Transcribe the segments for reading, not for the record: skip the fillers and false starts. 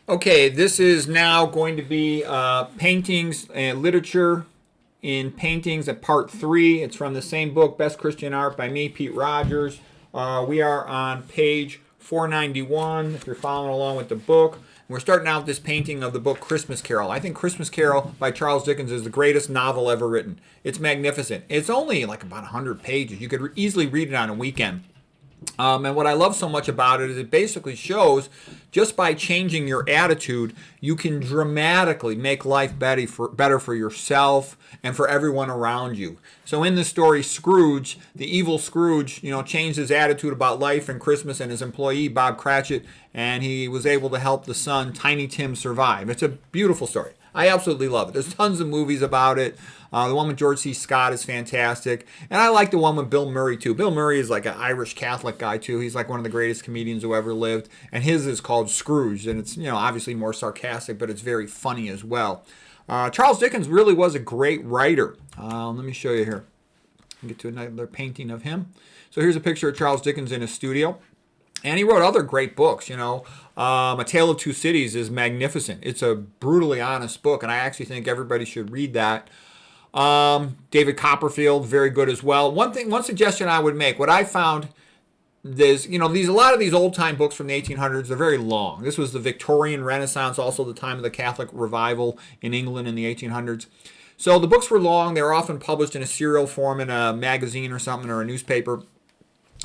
Okay, this is now going to be paintings and literature in paintings at part 3. It's from the same book, Best Christian Art by me, Pete Rogers. We are on page 491 if you're following along with the book. We're starting out this painting of the book Christmas Carol. I think Christmas Carol by Charles Dickens is the greatest novel ever written. It's magnificent. It's only like about 100 pages. You could easily read it on a weekend. And what I love so much about it is it basically shows just by changing your attitude, you can dramatically make life better for yourself and for everyone around you. So in the story, Scrooge, the evil Scrooge, changed his attitude about life and Christmas and his employee, Bob Cratchit, and he was able to help the son, Tiny Tim, survive. It's a beautiful story. I absolutely love it. There's tons of movies about it. The one with George C. Scott is fantastic. And I like the one with Bill Murray, too. Bill Murray is like an Irish Catholic guy, too. He's like one of the greatest comedians who ever lived. And his is called Scrooge. And it's, obviously more sarcastic, but it's very funny as well. Charles Dickens really was a great writer. Let me show you here. I'll get to another painting of him. So here's a picture of Charles Dickens in his studio. And he wrote other great books, A Tale of Two Cities is magnificent. It's a brutally honest book, and I actually think everybody should read that. David Copperfield, very good as well. One suggestion I would make, what I found is, a lot of these old-time books from the 1800s, they're very long. This was the Victorian Renaissance, also the time of the Catholic revival in England in the 1800s. So the books were long. They were often published in a serial form in a magazine or something or a newspaper.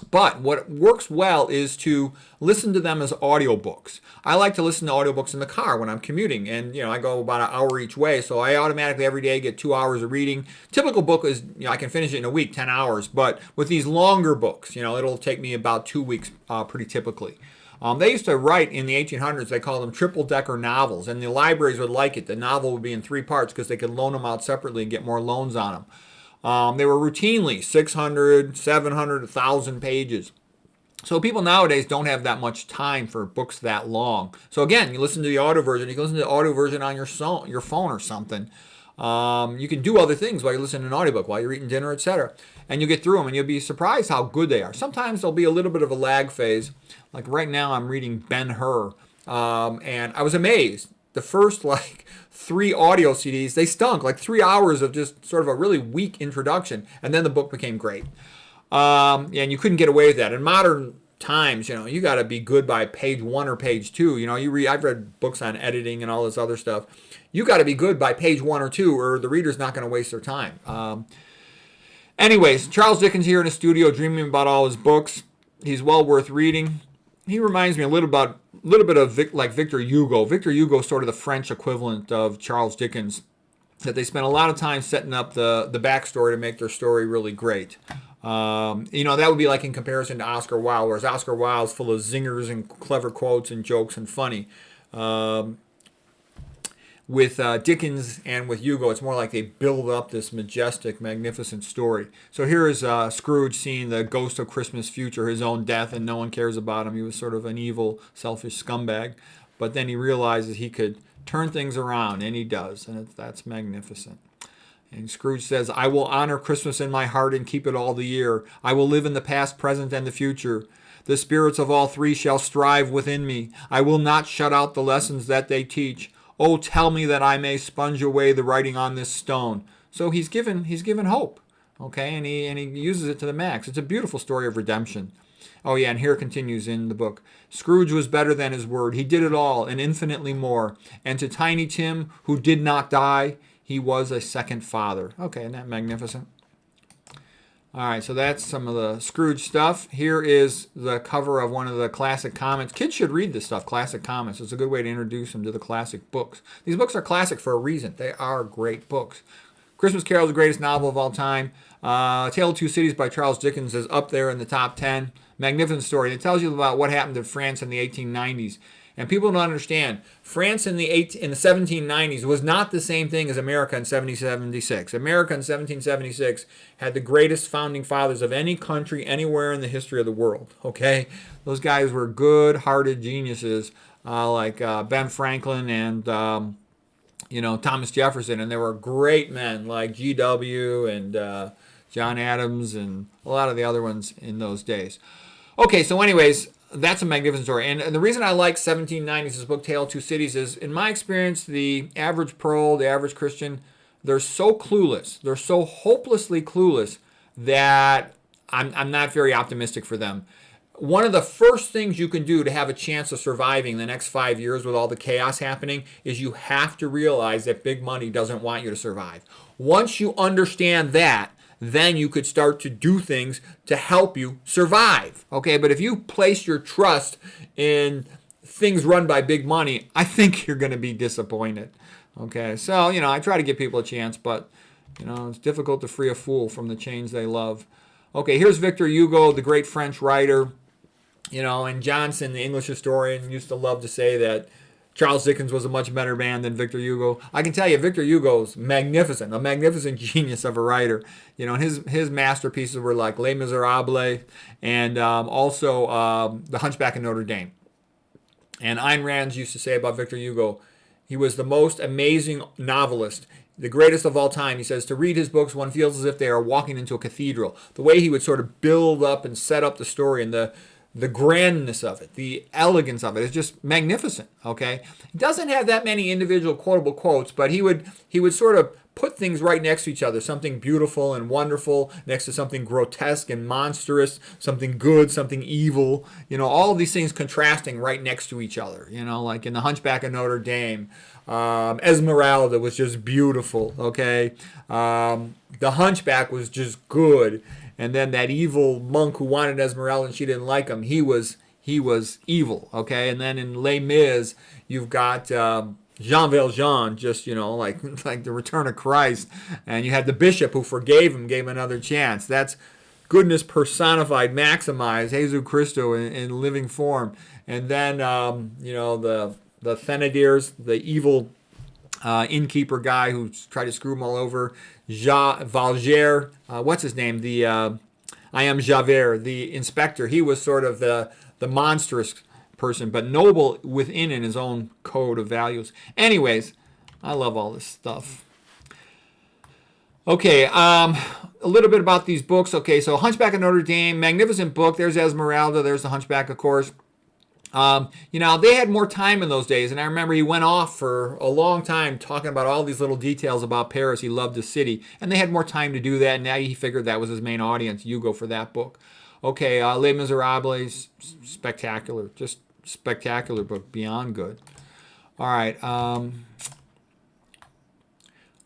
But what works well is to listen to them as audiobooks. I like to listen to audiobooks in the car when I'm commuting. And, I go about an hour each way. So I automatically every day get 2 hours of reading. Typical book is, I can finish it in a week, 10 hours. But with these longer books, it'll take me about 2 weeks pretty typically. They used to write in the 1800s, they called them triple-decker novels. And the libraries would like it. The novel would be in 3 parts because they could loan them out separately and get more loans on them. They were routinely 600, 700, 1,000 pages. So people nowadays don't have that much time for books that long. So again, you listen to the audio version. You can listen to the audio version on your phone or something. You can do other things while you're listening to an audiobook, while you're eating dinner, etc. And you'll get through them, and you'll be surprised how good they are. Sometimes there'll be a little bit of a lag phase. Like right now, I'm reading Ben-Hur, and I was amazed. The first 3 audio CDs, they stunk. 3 hours of just sort of a really weak introduction, and then the book became great. And you couldn't get away with that. In modern times, you got to be good by page 1 or page 2. I've read books on editing and all this other stuff. You got to be good by page 1 or 2, or the reader's not going to waste their time. Anyways, Charles Dickens here in his studio, dreaming about all his books. He's well worth reading. He reminds me a little bit of Victor Hugo. Victor Hugo is sort of the French equivalent of Charles Dickens, that they spent a lot of time setting up the backstory to make their story really great. That would be like in comparison to Oscar Wilde, whereas Oscar Wilde's full of zingers and clever quotes and jokes and funny. With Dickens and with Hugo, it's more like they build up this majestic, magnificent story. So here is Scrooge seeing the ghost of Christmas future, his own death, and no one cares about him. He was sort of an evil, selfish scumbag. But then he realizes he could turn things around, and he does, and that's magnificent. And Scrooge says, I will honor Christmas in my heart and keep it all the year. I will live in the past, present, and the future. The spirits of all three shall strive within me. I will not shut out the lessons that they teach. Oh, tell me that I may sponge away the writing on this stone. So he's given hope, okay, and he uses it to the max. It's a beautiful story of redemption. Oh yeah, and here it continues in the book. Scrooge was better than his word. He did it all and infinitely more. And to Tiny Tim, who did not die, he was a second father. Okay, isn't that magnificent? All right, so that's some of the Scrooge stuff. Here is the cover of one of the classic comics. Kids should read this stuff, classic comics. It's a good way to introduce them to the classic books. These books are classic for a reason. They are great books. Christmas Carol is the greatest novel of all time. A Tale of Two Cities by Charles Dickens is up there in the top 10. Magnificent story. It tells you about what happened to France in the 1890s. And people don't understand, France in the 1790s was not the same thing as America in 1776. America in 1776 had the greatest founding fathers of any country anywhere in the history of the world. Okay, those guys were good-hearted geniuses like Ben Franklin and Thomas Jefferson, and they were great men like G.W. and John Adams and a lot of the other ones in those days. Okay, so anyways. that's a magnificent story. And the reason I like 1790s, this book, Tale of Two Cities, is in my experience, the average pearl, the average Christian, they're so clueless. They're so hopelessly clueless that I'm not very optimistic for them. One of the first things you can do to have a chance of surviving the next 5 years with all the chaos happening is you have to realize that big money doesn't want you to survive. Once you understand that, then you could start to do things to help you survive. Okay, but if you place your trust in things run by big money, I think you're going to be disappointed. Okay, so, I try to give people a chance, but, it's difficult to free a fool from the chains they love. Okay, here's Victor Hugo, the great French writer. And Johnson, the English historian, used to love to say that Charles Dickens was a much better man than Victor Hugo. I can tell you, Victor Hugo's magnificent, a magnificent genius of a writer. His masterpieces were like Les Miserables and also The Hunchback of Notre Dame. And Ayn Rand used to say about Victor Hugo, he was the most amazing novelist, the greatest of all time. He says, to read his books, one feels as if they are walking into a cathedral. The way he would sort of build up and set up the story and the grandness of it, the elegance of it is just magnificent, okay? He doesn't have that many individual quotable quotes, but he would sort of put things right next to each other, something beautiful and wonderful next to something grotesque and monstrous, something good, something evil, all of these things contrasting right next to each other, like in The Hunchback of Notre Dame. Esmeralda was just beautiful, okay? The Hunchback was just good. And then that evil monk who wanted Esmeralda and she didn't like him, he was evil, okay? And then in Les Mis, you've got Jean Valjean, just, like the return of Christ. And you had the bishop who forgave him, gave him another chance. That's goodness personified, maximized, Jesus Christo in living form. And then, the Thénardiers, the evil innkeeper guy who tried to screw him all over. Valjean, what's his name? I am Javert, the inspector. He was sort of the monstrous person, but noble within in his own code of values. Anyways, I love all this stuff. Okay, a little bit about these books. Okay, so Hunchback of Notre Dame, magnificent book. There's Esmeralda. There's the Hunchback, of course. They had more time in those days, and I remember he went off for a long time talking about all these little details about Paris. He loved the city, and they had more time to do that, and now he figured that was his main audience, Hugo, for that book. Okay, Les Miserables, spectacular, just spectacular book, beyond good. All right,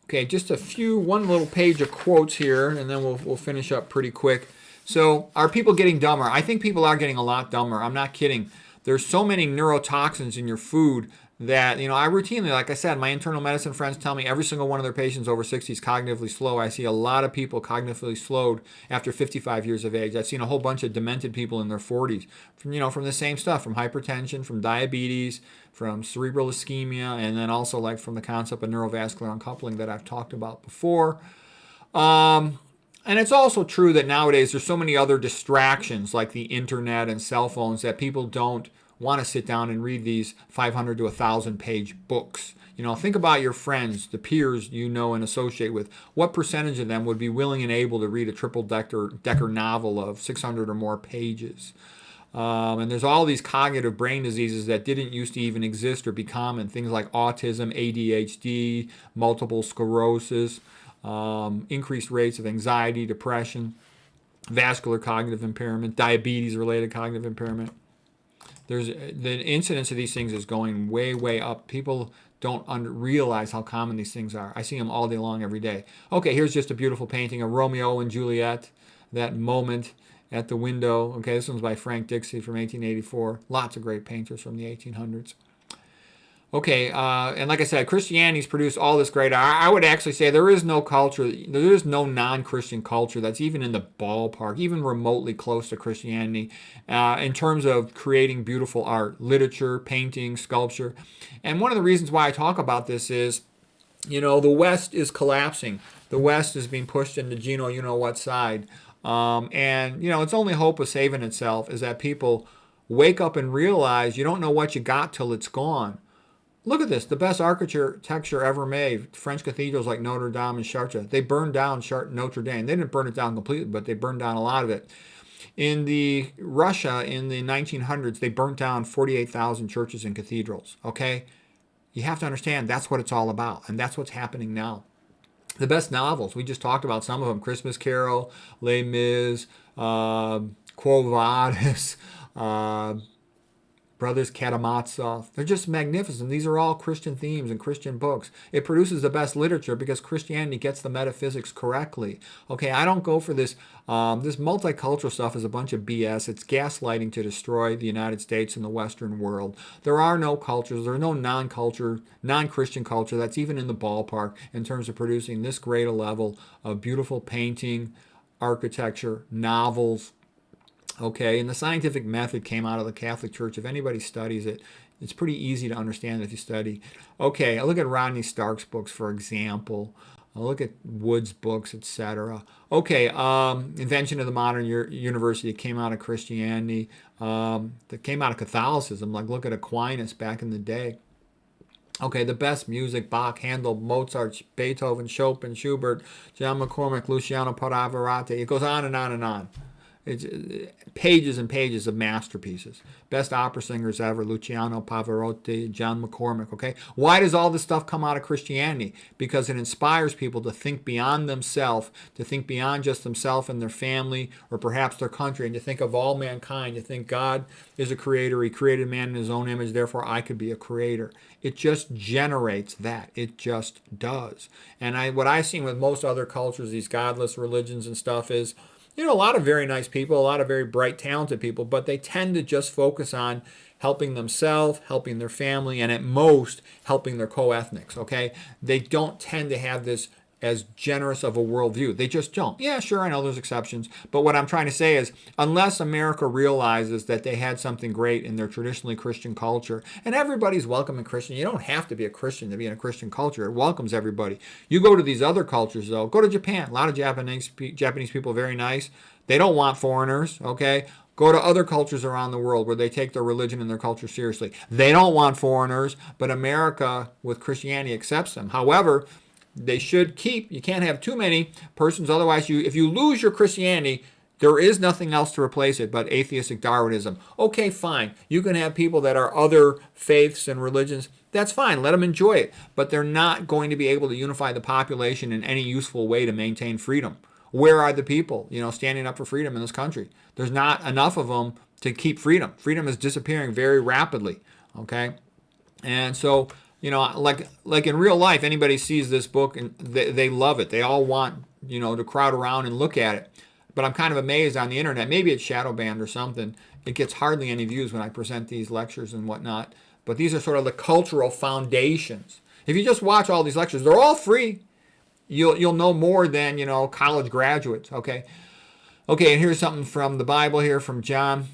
okay, just one little page of quotes here, and then we'll finish up pretty quick. So, are people getting dumber? I think people are getting a lot dumber. I'm not kidding. There's so many neurotoxins in your food that, I routinely, like I said, my internal medicine friends tell me every single one of their patients over 60 is cognitively slow. I see a lot of people cognitively slowed after 55 years of age. I've seen a whole bunch of demented people in their 40s from the same stuff, from hypertension, from diabetes, from cerebral ischemia, and then also like from the concept of neurovascular uncoupling that I've talked about before. And it's also true that nowadays there's so many other distractions like the internet and cell phones that people don't want to sit down and read these 500 to 1,000 page books. Think about your friends, the peers and associate with. What percentage of them would be willing and able to read a triple-decker novel of 600 or more pages? And there's all these cognitive brain diseases that didn't used to even exist or be common. Things like autism, ADHD, multiple sclerosis. Increased rates of anxiety, depression, vascular cognitive impairment, diabetes-related cognitive impairment. The incidence of these things is going way, way up. People don't realize how common these things are. I see them all day long, every day. Okay, here's just a beautiful painting of Romeo and Juliet, that moment at the window. Okay, this one's by Frank Dicksee from 1884. Lots of great painters from the 1800s. Okay, and like I said, Christianity's produced all this great art. I would actually say there is no culture, there is no non-Christian culture that's even in the ballpark, even remotely close to Christianity, in terms of creating beautiful art, literature, painting, sculpture. And one of the reasons why I talk about this is, the West is collapsing. The West is being pushed into you-know-what side. And, its only hope of saving itself is that people wake up and realize you don't know what you got till it's gone. Look at this, the best architecture ever made. French cathedrals like Notre Dame and Chartres. They burned down Notre Dame. They didn't burn it down completely, but they burned down a lot of it. In the Russia in the 1900s, they burnt down 48,000 churches and cathedrals. Okay, you have to understand that's what it's all about, and that's what's happening now. The best novels, we just talked about some of them: Christmas Carol, Les Mis, Quo Vadis, Brothers Karamazov. They're just magnificent. These are all Christian themes and Christian books. It produces the best literature because Christianity gets the metaphysics correctly. Okay, I don't go for this. This multicultural stuff is a bunch of BS. It's gaslighting to destroy the United States and the Western world. There are no cultures. There are no non-Christian culture that's even in the ballpark in terms of producing this great a level of beautiful painting, architecture, novels. Okay, and the scientific method came out of the Catholic Church. If anybody studies it, it's pretty easy to understand if you study. Okay, I look at Rodney Stark's books, for example. I look at Wood's books, etc. Okay, Invention of the Modern University came out of Christianity. That came out of Catholicism. Like, look at Aquinas back in the day. Okay, the best music: Bach, Handel, Mozart, Beethoven, Chopin, Schubert, John McCormack, Luciano Pavarotti. It goes on and on and on. It's pages and pages of masterpieces. Best opera singers ever: Luciano Pavarotti, John McCormack. Okay, why does all this stuff come out of Christianity? Because it inspires people to think beyond themselves, to think beyond just themselves and their family, or perhaps their country, and to think of all mankind. To think God is a creator. He created man in his own image. Therefore, I could be a creator. It just generates that. It just does. And what I've seen with most other cultures, these godless religions and stuff, is, a lot of very nice people, a lot of very bright, talented people, but they tend to just focus on helping themselves, helping their family, and at most, helping their co-ethnics, okay? They don't tend to have this as generous of a worldview. They just don't. Yeah, sure, I know there's exceptions, but what I'm trying to say is, unless America realizes that they had something great in their traditionally Christian culture, and everybody's welcome in Christian. You don't have to be a Christian to be in a Christian culture. It welcomes everybody. You go to these other cultures, though. Go to Japan. A lot of Japanese people, very nice. They don't want foreigners, okay? Go to other cultures around the world where they take their religion and their culture seriously. They don't want foreigners, but America, with Christianity, accepts them. However, they should keep, you can't have too many persons, otherwise if you lose your Christianity, there is nothing else to replace it but atheistic Darwinism. Okay, fine. You can have people that are other faiths and religions. That's fine. Let them enjoy it. But they're not going to be able to unify the population in any useful way to maintain freedom. Where are the people, standing up for freedom in this country? There's not enough of them to keep freedom. Freedom is disappearing very rapidly, okay? And so, like in real life, anybody sees this book and they love it. They all want, to crowd around and look at it. But I'm kind of amazed on the internet. Maybe it's shadow banned or something. It gets hardly any views when I present these lectures and whatnot. But these are sort of the cultural foundations. If you just watch all these lectures, they're all free. You'll know more than, college graduates, okay? Okay, and here's something from the Bible here, from John.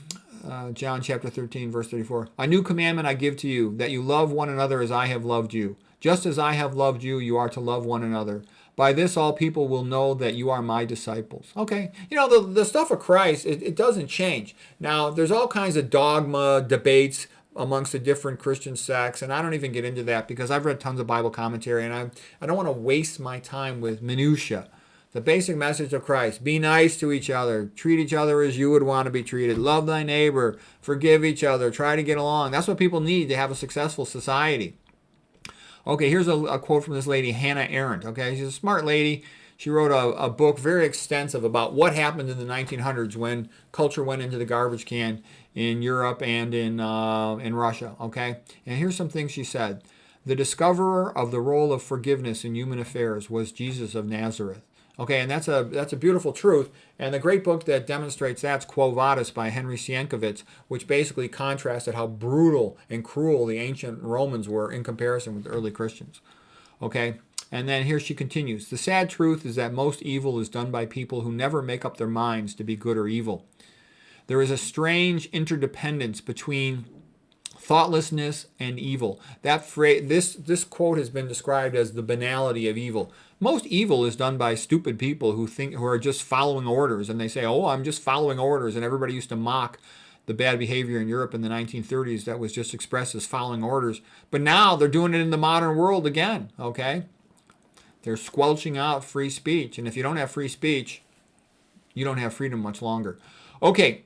John chapter 13, verse 34. A new commandment I give to you, that you love one another as I have loved you. Just as I have loved you, you are to love one another. By this all people will know that you are my disciples. Okay, the stuff of Christ, it doesn't change. Now, there's all kinds of dogma debates amongst the different Christian sects, and I don't even get into that because I've read tons of Bible commentary, and I don't want to waste my time with minutia. The basic message of Christ: be nice to each other, treat each other as you would want to be treated, love thy neighbor, forgive each other, try to get along. That's what people need to have a successful society. Okay, here's a quote from this lady, Hannah Arendt. Okay, she's a smart lady. She wrote a book very extensive about what happened in the 1900s when culture went into the garbage can in Europe and in Russia. Okay, and here's some things she said. The discoverer of the role of forgiveness in human affairs was Jesus of Nazareth. Okay, and that's a beautiful truth. And the great book that demonstrates that's Quo Vadis by Henry Sienkiewicz, which basically contrasted how brutal and cruel the ancient Romans were in comparison with the early Christians. Okay, and then here she continues. The sad truth is that most evil is done by people who never make up their minds to be good or evil. There is a strange interdependence between thoughtlessness and evil. That phrase, this quote has been described as the banality of evil. Most evil is done by stupid people who are just following orders, and they say, "Oh, I'm just following orders." And everybody used to mock the bad behavior in Europe in the 1930s that was just expressed as following orders. But now they're doing it in the modern world again. Okay, they're squelching out free speech, and if you don't have free speech, you don't have freedom much longer. Okay,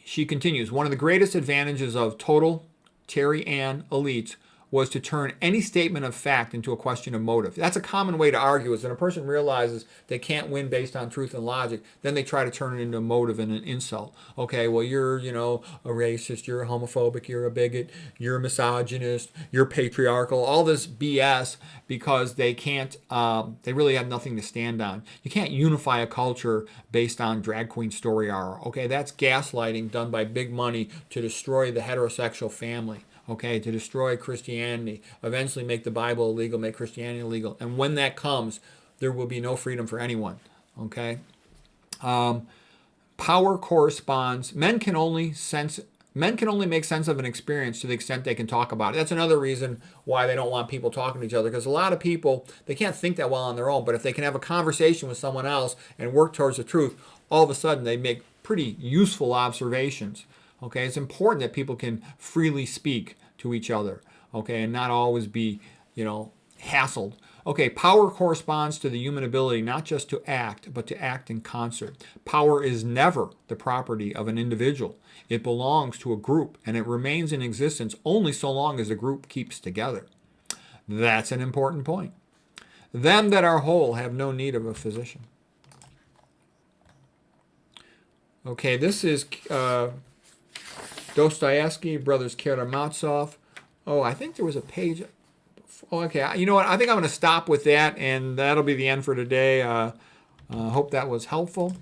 she continues. One of the greatest advantages of total Terry Ann elites was to turn any statement of fact into a question of motive. That's a common way to argue, is when a person realizes they can't win based on truth and logic, then they try to turn it into a motive and an insult. Okay, well, you're, a racist, you're a homophobic, you're a bigot, you're a misogynist, you're patriarchal, all this BS, because they can't, they really have nothing to stand on. You can't unify a culture based on drag queen story hour. Okay, that's gaslighting done by big money to destroy the heterosexual family. Okay, to destroy Christianity, eventually make the Bible illegal, make Christianity illegal. And when that comes, there will be no freedom for anyone. Okay? Power corresponds. Men can only make sense of an experience to the extent they can talk about it. That's another reason why they don't want people talking to each other, because a lot of people, they can't think that well on their own, but if they can have a conversation with someone else and work towards the truth, all of a sudden they make pretty useful observations. Okay, it's important that people can freely speak to each other, okay, and not always be, hassled. Okay, power corresponds to the human ability not just to act, but to act in concert. Power is never the property of an individual. It belongs to a group, and it remains in existence only so long as the group keeps together. That's an important point. Them that are whole have no need of a physician. Okay, this is Dostoevsky, Brothers Karamazov. Oh, I think there was a page. Oh, okay, you know what? I think I'm going to stop with that, and that'll be the end for today. Hope that was helpful.